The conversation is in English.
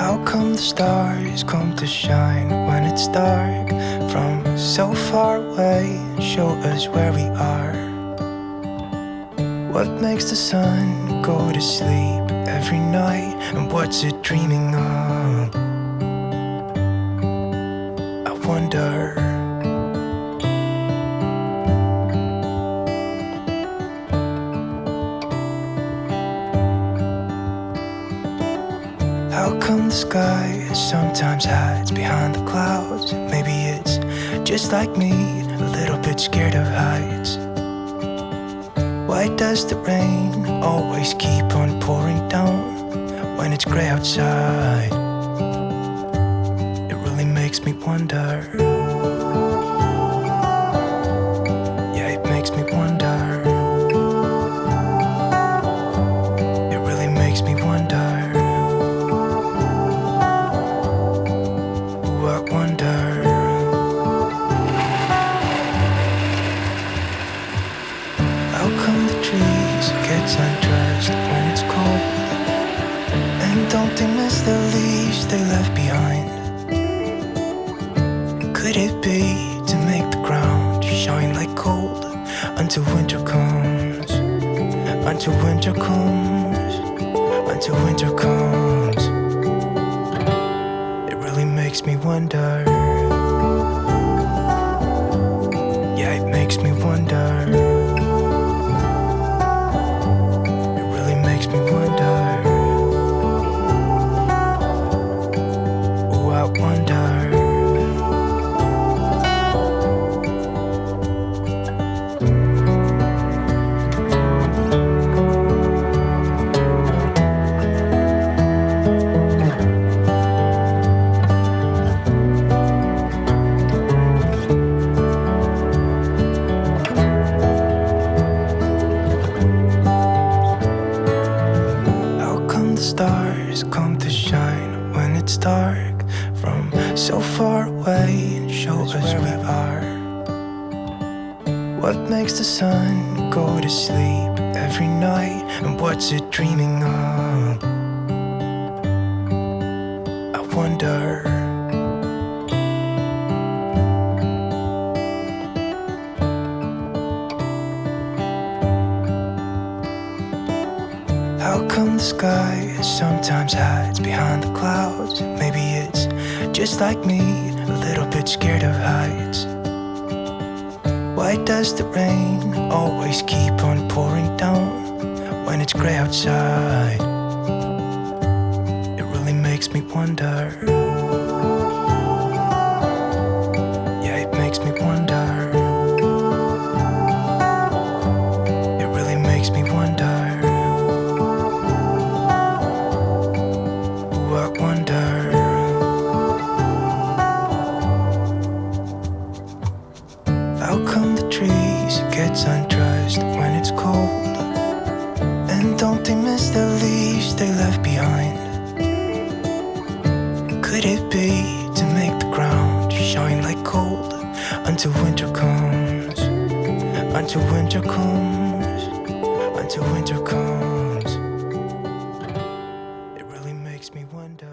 How come the stars come to shine when it's dark from so far away and show us where we are? What makes the sun go to sleep every night, and what's it dreaming of? I wonder. How come the sky sometimes hides behind the clouds? Maybe it's just like me, a little bit scared of heights. Why does the rain always keep on pouring down when it's gray outside? It really makes me wonder. Yeah, it makes me wonder. It really makes me wonder. I wonder. How come the trees get undressed when it's cold? And don't they miss the leaves they left behind? Could it be to make the ground shine like gold until winter comes? Until winter comes. Until winter comes. Makes me wonder. Yeah, it makes me wonder. It really makes me wonder. Oh, I wonder. Stars come to shine when it's dark from so far away and show us where we are. What makes the sun go to sleep every night, and what's it dreaming of? I wonder. How come the sky sometimes hides behind the clouds? Maybe it's just like me, a little bit scared of heights. Why does the rain always keep on pouring down when it's gray outside? It really makes me wonder. Yeah, it makes me wonder. It really makes me wonder. I wonder. How come the trees get undressed when it's cold? And don't they miss the leaves they left behind? Could it be to make the ground shine like gold until winter comes? Until winter comes. Until winter comes.